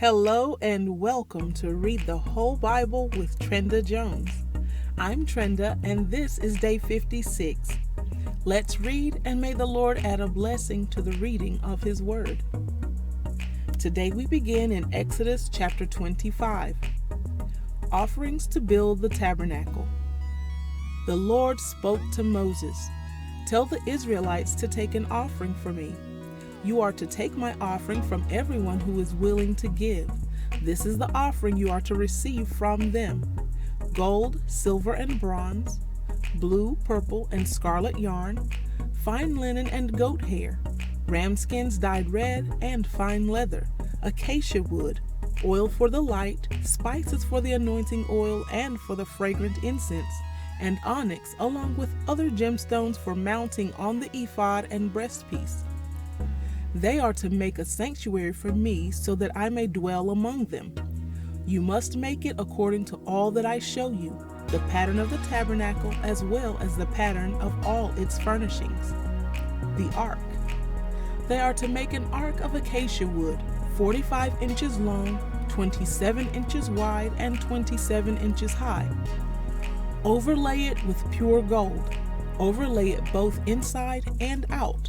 Hello and welcome to Read the Whole Bible with Trenda Jones. I'm Trenda and this is day 56. Let's read and may the Lord add a blessing to the reading of His Word. Today we begin in Exodus chapter 25. Offerings to build the tabernacle. The Lord spoke to Moses, "Tell the Israelites to take an offering for me. You are to take my offering from everyone who is willing to give. This is the offering you are to receive from them: gold, silver, and bronze, blue, purple, and scarlet yarn, fine linen and goat hair, ram skins dyed red, and fine leather, acacia wood, oil for the light, spices for the anointing oil and for the fragrant incense, and onyx, along with other gemstones for mounting on the ephod and breastpiece. They are to make a sanctuary for me so that I may dwell among them. You must make it according to all that I show you, the pattern of the tabernacle as well as the pattern of all its furnishings. The ark. They are to make an ark of acacia wood, 45 inches long, 27 inches wide, and 27 inches high. Overlay it with pure gold. Overlay it both inside and out.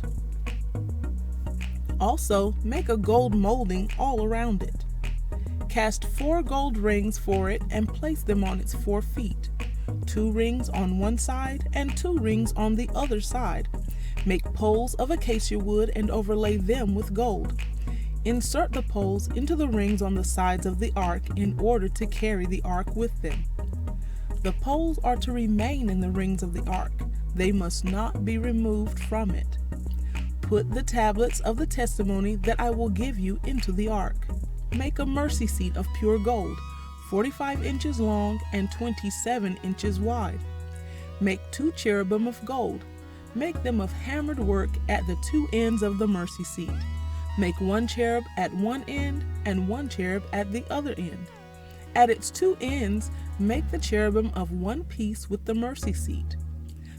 Also, make a gold molding all around it. Cast 4 gold rings for it and place them on its 4 feet, 2 rings on one side and 2 rings on the other side. Make poles of acacia wood and overlay them with gold. Insert the poles into the rings on the sides of the ark in order to carry the ark with them. The poles are to remain in the rings of the ark. They must not be removed from it. Put the tablets of the testimony that I will give you into the ark. Make a mercy seat of pure gold, 45 inches long and 27 inches wide. Make 2 cherubim of gold. Make them of hammered work at the 2 ends of the mercy seat. Make 1 cherub at one end and 1 cherub at the other end. At its 2 ends, make the cherubim of one piece with the mercy seat.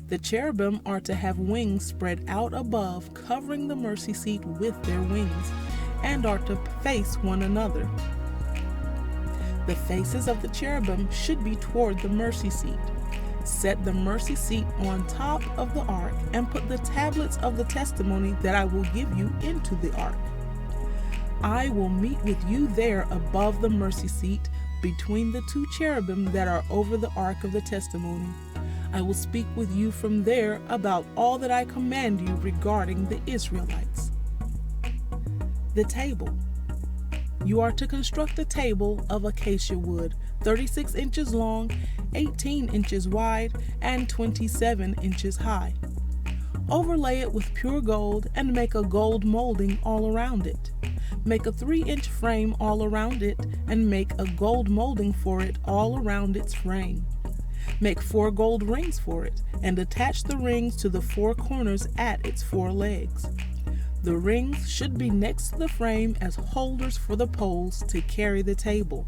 The cherubim are to have wings spread out above, covering the mercy seat with their wings, and are to face one another. The faces of the cherubim should be toward the mercy seat. Set the mercy seat on top of the ark and put the tablets of the testimony that I will give you into the ark. I will meet with you there above the mercy seat between the 2 cherubim that are over the ark of the testimony. I will speak with you from there about all that I command you regarding the Israelites. The table. You are to construct a table of acacia wood, 36 inches long, 18 inches wide, and 27 inches high. Overlay it with pure gold and make a gold molding all around it. Make a 3-inch frame all around it and make a gold molding for it all around its frame. Make 4 gold rings for it and attach the rings to the 4 corners at its 4 legs. The rings should be next to the frame as holders for the poles to carry the table.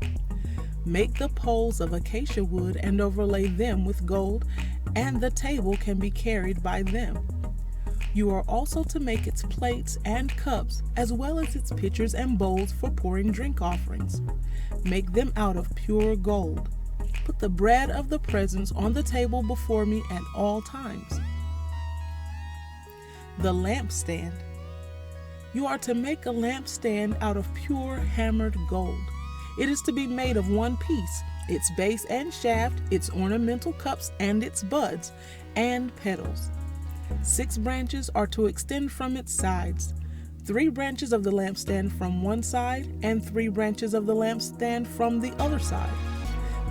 Make the poles of acacia wood and overlay them with gold, and the table can be carried by them. You are also to make its plates and cups, as well as its pitchers and bowls for pouring drink offerings. Make them out of pure gold. Put the bread of the presence on the table before me at all times. The lampstand. You are to make a lampstand out of pure hammered gold. It is to be made of one piece, its base and shaft, its ornamental cups and its buds and petals. 6 branches are to extend from its sides, 3 branches of the lampstand from one side and 3 branches of the lampstand from the other side.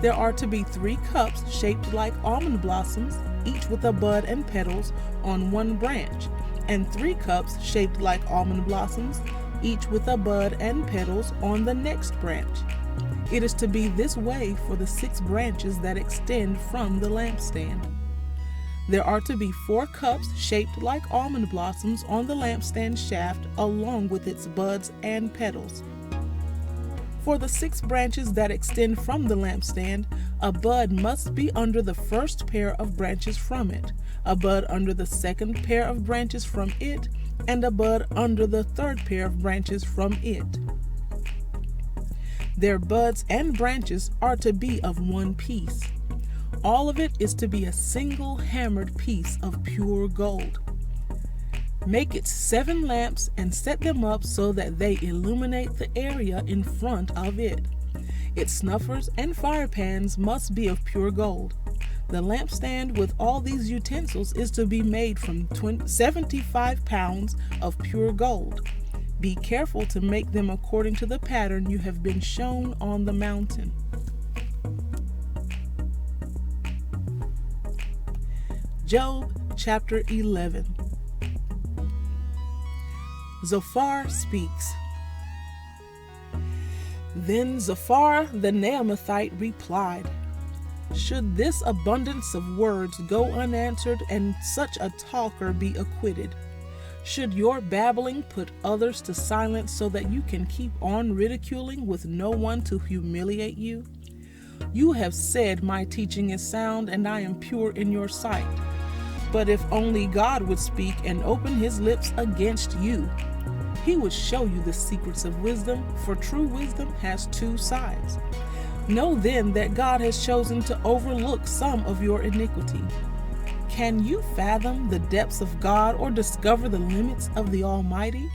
There are to be 3 cups shaped like almond blossoms, each with a bud and petals on one branch, and 3 cups shaped like almond blossoms, each with a bud and petals on the next branch. It is to be this way for the 6 branches that extend from the lampstand. There are to be 4 cups shaped like almond blossoms on the lampstand shaft along with its buds and petals. For the 6 branches that extend from the lampstand, a bud must be under the first pair of branches from it, a bud under the second pair of branches from it, and a bud under the third pair of branches from it. Their buds and branches are to be of one piece. All of it is to be a single hammered piece of pure gold. Make it 7 lamps and set them up so that they illuminate the area in front of it. Its snuffers and fire pans must be of pure gold. The lampstand with all these utensils is to be made from 75 pounds of pure gold. Be careful to make them according to the pattern you have been shown on the mountain. Job chapter 11. Zophar speaks. Then Zophar the Naamathite replied, "Should this abundance of words go unanswered and such a talker be acquitted? Should your babbling put others to silence so that you can keep on ridiculing with no one to humiliate you? You have said my teaching is sound and I am pure in your sight. But if only God would speak and open his lips against you, he would show you the secrets of wisdom, for true wisdom has 2 sides. Know then that God has chosen to overlook some of your iniquity. Can you fathom the depths of God or discover the limits of the Almighty?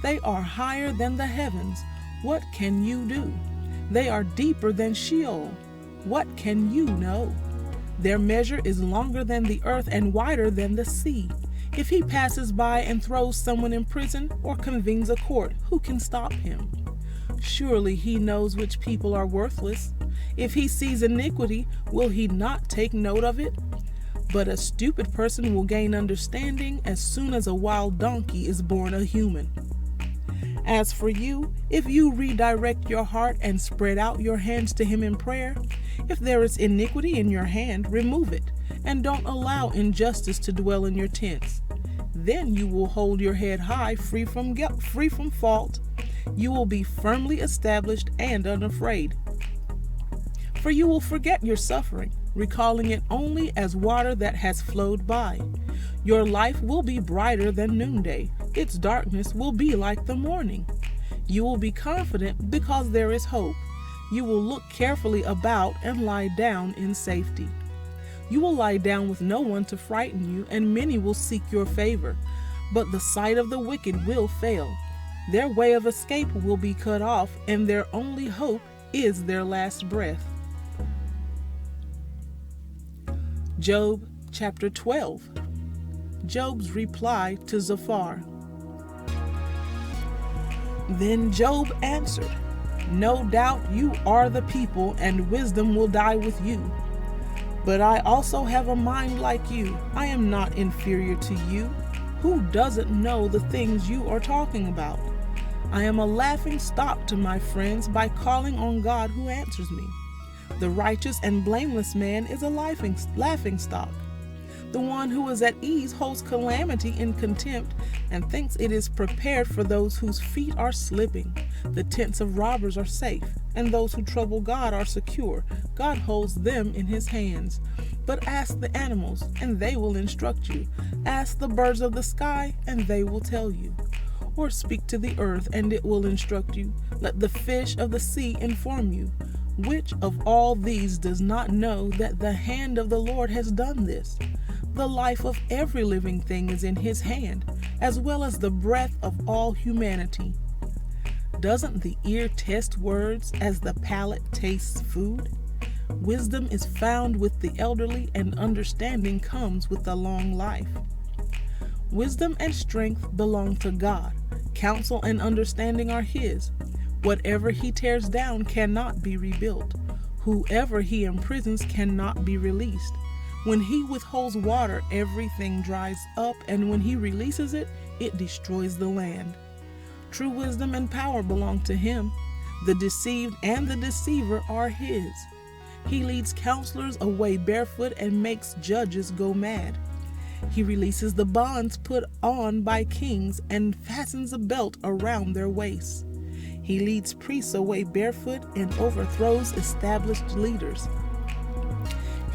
They are higher than the heavens. What can you do? They are deeper than Sheol. What can you know? Their measure is longer than the earth and wider than the sea. If he passes by and throws someone in prison or convenes a court, who can stop him? Surely he knows which people are worthless. If he sees iniquity, will he not take note of it? But a stupid person will gain understanding as soon as a wild donkey is born a human. As for you, if you redirect your heart and spread out your hands to him in prayer, if there is iniquity in your hand, remove it, and don't allow injustice to dwell in your tents. Then you will hold your head high, free from fault. You will be firmly established and unafraid. For you will forget your suffering, recalling it only as water that has flowed by. Your life will be brighter than noonday. Its darkness will be like the morning. You will be confident because there is hope. You will look carefully about and lie down in safety. You will lie down with no one to frighten you, and many will seek your favor. But the sight of the wicked will fail. Their way of escape will be cut off, and their only hope is their last breath. Job chapter 12. Job's reply to Zophar. Then Job answered, "No doubt you are the people, and wisdom will die with you. But I also have a mind like you. I am not inferior to you. Who doesn't know the things you are talking about? I am a laughing stock to my friends by calling on God who answers me. The righteous and blameless man is a laughing stock. The one who is at ease holds calamity in contempt and thinks it is prepared for those whose feet are slipping. The tents of robbers are safe, and those who trouble God are secure. God holds them in his hands. But ask the animals, and they will instruct you. Ask the birds of the sky, and they will tell you. Or speak to the earth, and it will instruct you. Let the fish of the sea inform you. Which of all these does not know that the hand of the Lord has done this? The life of every living thing is in his hand, as well as the breath of all humanity. Doesn't the ear taste words as the palate tastes food? Wisdom is found with the elderly, and understanding comes with a long life. Wisdom and strength belong to God. Counsel and understanding are his. Whatever he tears down cannot be rebuilt. Whoever he imprisons cannot be released. When he withholds water, everything dries up, and when he releases it, it destroys the land. True wisdom and power belong to him. The deceived and the deceiver are his. He leads counselors away barefoot and makes judges go mad. He releases the bonds put on by kings and fastens a belt around their waists. He leads priests away barefoot and overthrows established leaders.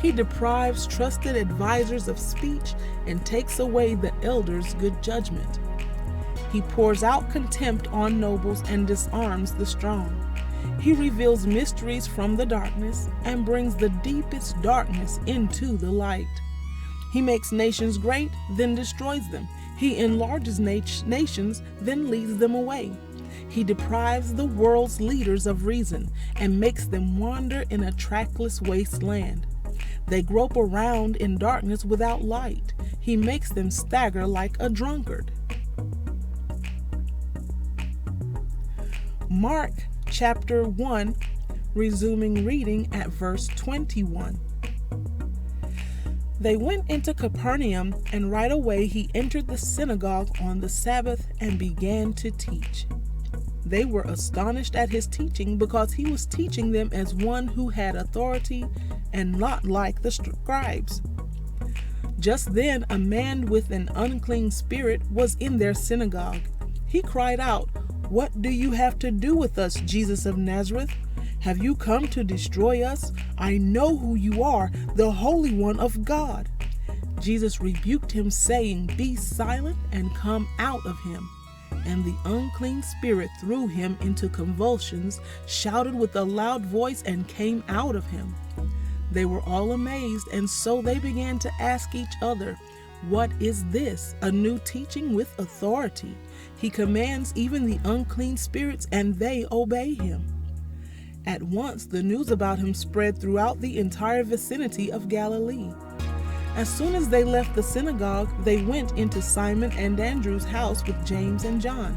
He deprives trusted advisors of speech and takes away the elders' good judgment. He pours out contempt on nobles and disarms the strong. He reveals mysteries from the darkness and brings the deepest darkness into the light. He makes nations great, then destroys them. He enlarges nations, then leads them away. He deprives the world's leaders of reason and makes them wander in a trackless wasteland. They grope around in darkness without light. He makes them stagger like a drunkard. Mark chapter 1, resuming reading at verse 21. They went into Capernaum, and right away he entered the synagogue on the Sabbath and began to teach. They were astonished at his teaching, because he was teaching them as one who had authority and not like the scribes. Just then a man with an unclean spirit was in their synagogue. He cried out, "What do you have to do with us, Jesus of Nazareth? Have you come to destroy us? I know who you are, the Holy One of God." Jesus rebuked him, saying, "Be silent and come out of him." And the unclean spirit threw him into convulsions, shouted with a loud voice, and came out of him. They were all amazed, and so they began to ask each other, "What is this? A new teaching with authority. He commands even the unclean spirits, and they obey him." At once the news about him spread throughout the entire vicinity of Galilee. As soon as they left the synagogue, they went into Simon and Andrew's house with James and John.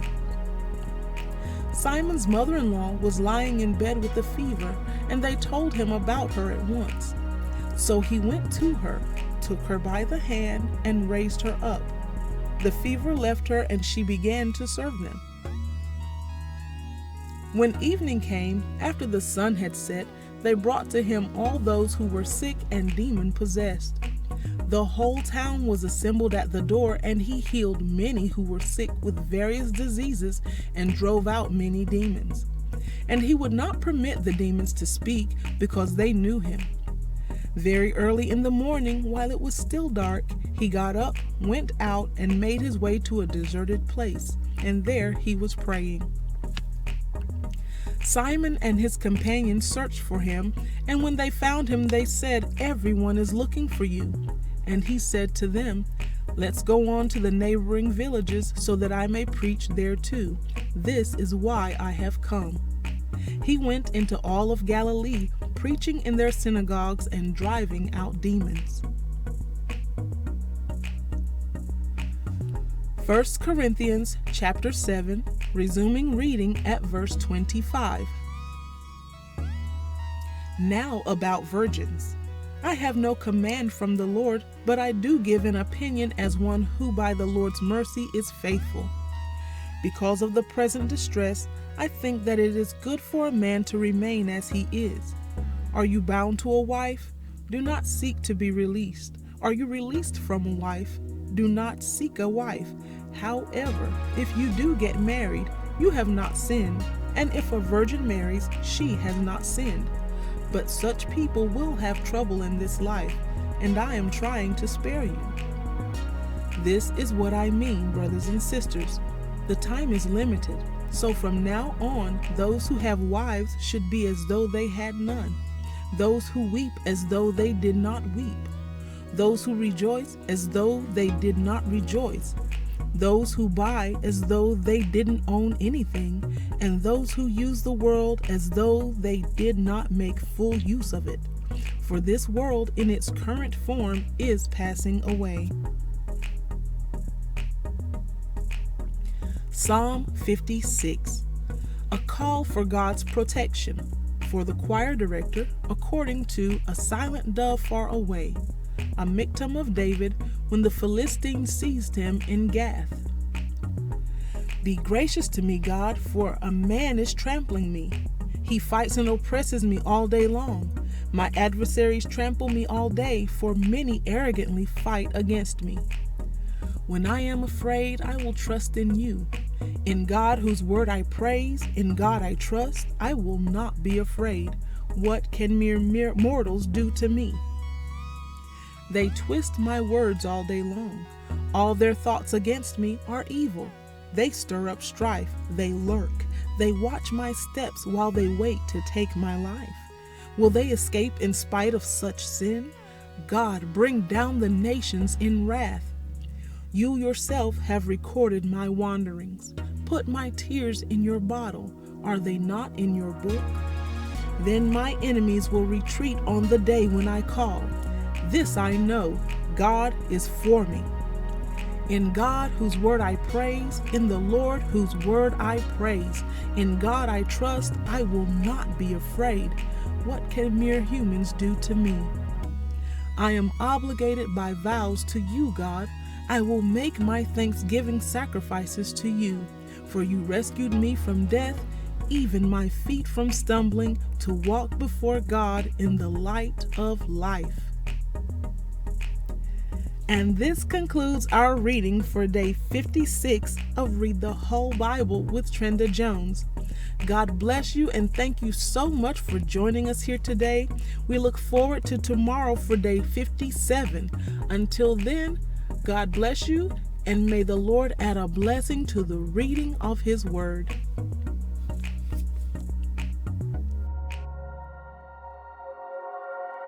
Simon's mother-in-law was lying in bed with a fever, and they told him about her at once. So he went to her, took her by the hand, and raised her up. The fever left her, and she began to serve them. When evening came, after the sun had set, they brought to him all those who were sick and demon-possessed. The whole town was assembled at the door, and he healed many who were sick with various diseases and drove out many demons. And he would not permit the demons to speak, because they knew him. Very early in the morning, while it was still dark, he got up, went out, and made his way to a deserted place, and there he was praying. Simon and his companions searched for him, and when they found him, they said, "Everyone is looking for you." And he said to them, "Let's go on to the neighboring villages, so that I may preach there too. This is why I have come." He went into all of Galilee, preaching in their synagogues and driving out demons. 1 Corinthians chapter 7, resuming reading at verse 25. Now about virgins. I have no command from the Lord, but I do give an opinion as one who by the Lord's mercy is faithful. Because of the present distress, I think that it is good for a man to remain as he is. Are you bound to a wife? Do not seek to be released. Are you released from a wife? Do not seek a wife. However, if you do get married, you have not sinned, and if a virgin marries, she has not sinned. But such people will have trouble in this life, and I am trying to spare you. This is what I mean, brothers and sisters. The time is limited, so from now on, those who have wives should be as though they had none, those who weep as though they did not weep, those who rejoice as though they did not rejoice, those who buy as though they didn't own anything, and those who use the world as though they did not make full use of it. For this world in its current form is passing away. Psalm 56, a call for God's protection, for the choir director, according to A Silent Dove Far Away, a Miktam of David, when the Philistines seized him in Gath. Be gracious to me, God, for a man is trampling me. He fights and oppresses me all day long. My adversaries trample me all day, for many arrogantly fight against me. When I am afraid, I will trust in you. In God, whose word I praise, in God I trust, I will not be afraid. What can mere mortals do to me? They twist my words all day long. All their thoughts against me are evil. They stir up strife. They lurk. They watch my steps while they wait to take my life. Will they escape in spite of such sin? God, bring down the nations in wrath. You yourself have recorded my wanderings. Put my tears in your bottle. Are they not in your book? Then my enemies will retreat on the day when I call. This I know, God is for me. In God whose word I praise, in the Lord whose word I praise, in God I trust, I will not be afraid. What can mere humans do to me? I am obligated by vows to you, God. I will make my thanksgiving sacrifices to you, for you rescued me from death, even my feet from stumbling, to walk before God in the light of life. And this concludes our reading for day 56 of Read the Whole Bible with Trenda Jones. God bless you and thank you so much for joining us here today. We look forward to tomorrow for day 57. Until then, God bless you and may the Lord add a blessing to the reading of His Word.